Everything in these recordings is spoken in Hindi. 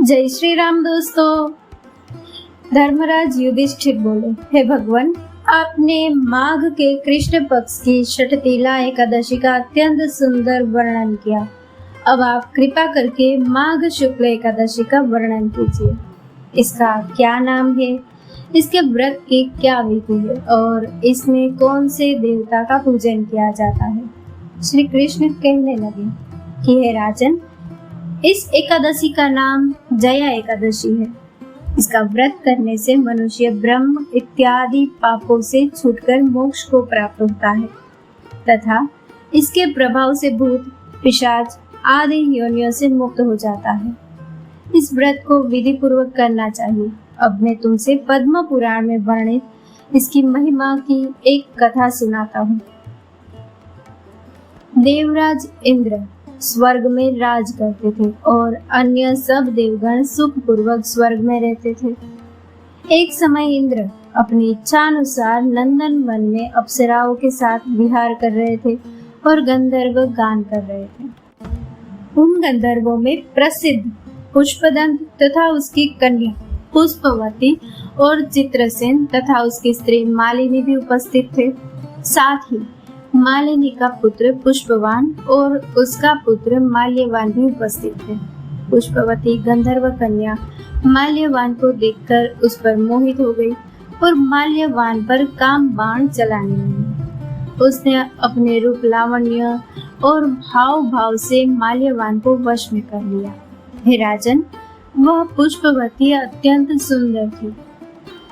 जय श्री राम दोस्तों। धर्मराज युधिष्ठिर बोले, हे भगवान, आपने माघ के कृष्ण पक्ष की षठतिला एकादशी का अत्यंत सुंदर वर्णन किया। अब आप कृपा करके माघ शुक्ल एकादशी का वर्णन कीजिए। इसका क्या नाम है, इसके व्रत की क्या विधि है और इसमें कौन से देवता का पूजन किया जाता है। श्री कृष्ण कहने लगे कि हे राजन, इस एकादशी का नाम जया एकादशी है। इसका व्रत करने से मनुष्य ब्रह्म इत्यादि पापों से छूटकर मोक्ष को प्राप्त होता है तथा इसके प्रभाव से भूत पिशाच आदि योनियों से मुक्त हो जाता है। इस व्रत को विधि पूर्वक करना चाहिए। अब मैं तुमसे पद्म पुराण में वर्णित इसकी महिमा की एक कथा सुनाता हूँ। देवराज इंद्र स्वर्ग में राज करते थे और अन्य सब देवगण सुख पूर्वक स्वर्ग में रहते थे। एक समय इंद्र अपनी इच्छा अनुसार नंदन वन में अप्सराओं के साथ विहार कर रहे थे और गंधर्व गान कर रहे थे। उन गंधर्वों में प्रसिद्ध पुष्पदंत तथा उसकी कन्या पुष्पवती और चित्रसेन तथा उसकी स्त्री मालिनी भी उपस्थित थे। साथ ही मालिनी का पुत्र पुष्पवान और उसका पुत्र माल्यवान भी उपस्थित थे। पुष्पवती गंधर्व कन्या माल्यवान को देखकर उस पर मोहित हो गई और माल्यवान पर काम बाण चलाने लगी। उसने अपने रूप लावण्य और भाव भाव से माल्यवान को वश में कर लिया। हे राजन, वह पुष्पवती अत्यंत सुंदर थी।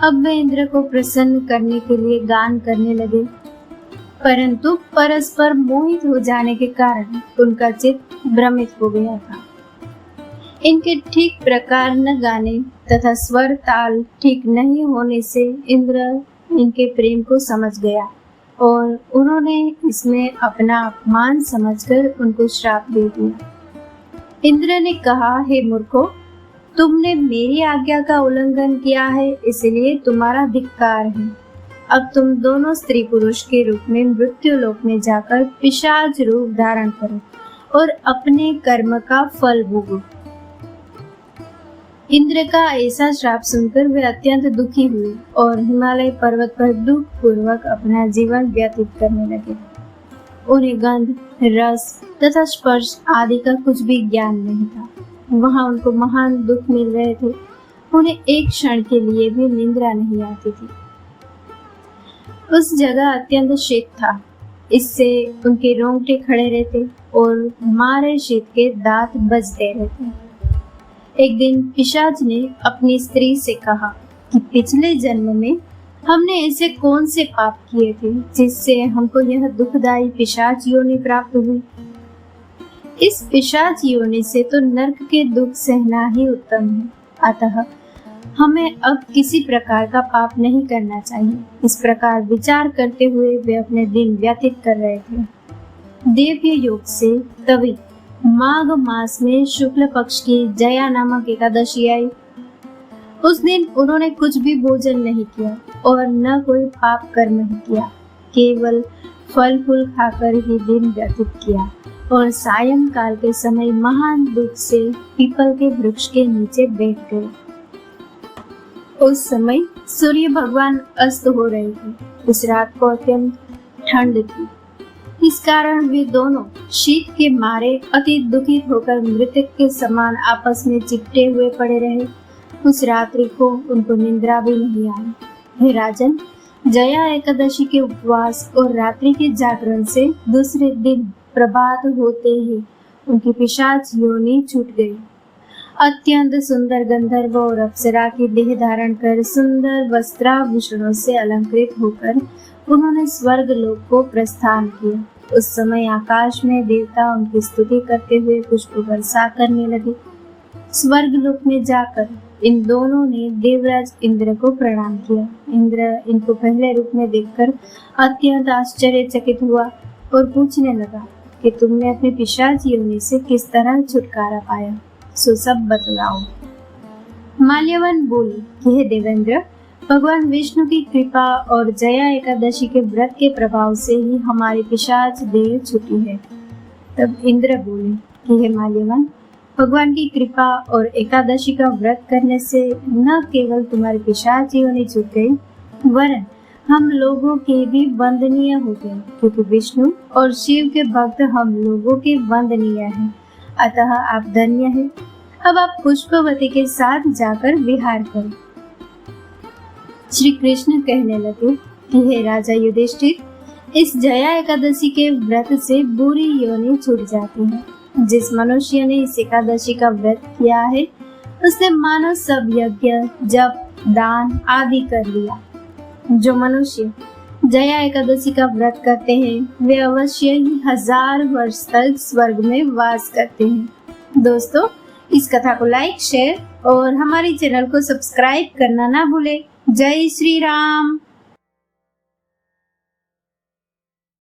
अब वे इंद्र को प्रसन्न करने के लिए गान करने लगे, परंतु परस्पर मोहित हो जाने के कारण उनका चित्त भ्रमित हो गया था। इनके ठीक प्रकार न गाने तथा स्वर ताल ठीक नहीं होने से इंद्र इनके प्रेम को समझ गया और उन्होंने इसमें अपना अपमान समझकर उनको श्राप दे दिया। इंद्र ने कहा, हे मूर्खों, तुमने मेरी आज्ञा का उल्लंघन किया है, इसलिए तुम्हारा धिक्कार है। अब तुम दोनों स्त्री पुरुष के रूप में मृत्यु लोक में जाकर पिशाच रूप धारण करो और अपने कर्म का फल भोगो। इंद्र का ऐसा श्राप सुनकर वे अत्यंत दुखी हुए और हिमालय पर्वत पर दुख पूर्वक अपना जीवन व्यतीत करने लगे। उन्हें गंध, रस तथा स्पर्श आदि का कुछ भी ज्ञान नहीं था। वहां उनको महान दुख मिल रहे थे। उन्हें एक क्षण के लिए भी निंद्रा नहीं आती थी। उस जगह अत्यंत शीत था, इससे उनके रोंगटे खड़े रहते और मारे शीत के दांत बजते रहते। एक दिन पिशाच ने अपनी स्त्री से कहा कि पिछले जन्म में हमने ऐसे कौन से पाप किए थे जिससे हमको यह दुखदायी पिशाच योनि प्राप्त हुई। इस पिशाच योनि से तो नरक के दुख सहना ही उत्तम है, अतः हमें अब किसी प्रकार का पाप नहीं करना चाहिए। इस प्रकार विचार करते हुए वे अपने दिन व्यतीत कर रहे थे। देव्य योग से तभी माघ मास में शुक्ल पक्ष की जया नामक एकादशी आई। उस दिन उन्होंने कुछ भी भोजन नहीं किया और न कोई पाप कर्म ही किया, केवल फल फूल खाकर ही दिन व्यतीत किया और सायंकाल के समय महान दुख से पीपल के वृक्ष के नीचे बैठ गए। उस समय सूर्य भगवान अस्त हो रहे थे। उस रात को अत्यंत ठंड थी, इस कारण वे दोनों शीत के मारे अति दुखित होकर मृतक के समान आपस में चिपटे हुए पड़े रहे। उस रात्रि को उनको निंद्रा भी नहीं आई। हे राजन, जया एकादशी के उपवास और रात्रि के जागरण से दूसरे दिन प्रभात होते ही उनकी पिशाच योनि छूट गई। अत्यंत सुंदर गंधर्व और अप्सरा की देह धारण कर सुंदर वस्त्राभूषणों से अलंकृत होकर उन्होंने स्वर्ग लोक को प्रस्थान किया। उस समय आकाश में देवता उनकी स्तुति करते हुए पुष्प वर्षा करने लगे। स्वर्ग लोक में जाकर इन दोनों ने देवराज इंद्र को प्रणाम किया। इंद्र इनको पहले रूप में देखकर अत्यंत आश्चर्यचकित हुआ और पूछने लगा कि तुमने अपने पिशाच योनि से किस तरह छुटकारा पाया, सो सब बतलाओ। माल्यवान बोली कि हे देवेंद्र, भगवान विष्णु की कृपा और जया एकादशी के व्रत के प्रभाव से ही हमारी पिशाच देह छुटी है। तब इंद्र बोले कि हे माल्यवान, भगवान की कृपा और एकादशी का व्रत करने से न केवल तुम्हारी पिशाची होनी छूट गई, वरन हम लोगों के भी वंदनीय हो गए, क्योंकि विष्णु और शिव के भक्त हम लोगों के वंदनीय हैं। अतः आप धन्य हैं। अब आप पुष्पवती के साथ जाकर विहार करो। श्री कृष्ण कहने लगे कि हे राजा युधिष्ठिर, इस जया एकादशी के व्रत से बुरी योनि छूट जाती है। जिस मनुष्य ने इस एकादशी का व्रत किया है, उसने मानो सब यज्ञ, जप, दान आदि कर लिया। जो मनुष्य जया एकादशी का व्रत करते हैं, वे अवश्य ही 1000 वर्ष तक स्वर्ग में वास करते हैं। दोस्तों, इस कथा को लाइक, शेयर और हमारे चैनल को सब्सक्राइब करना ना भूले। जय श्री राम।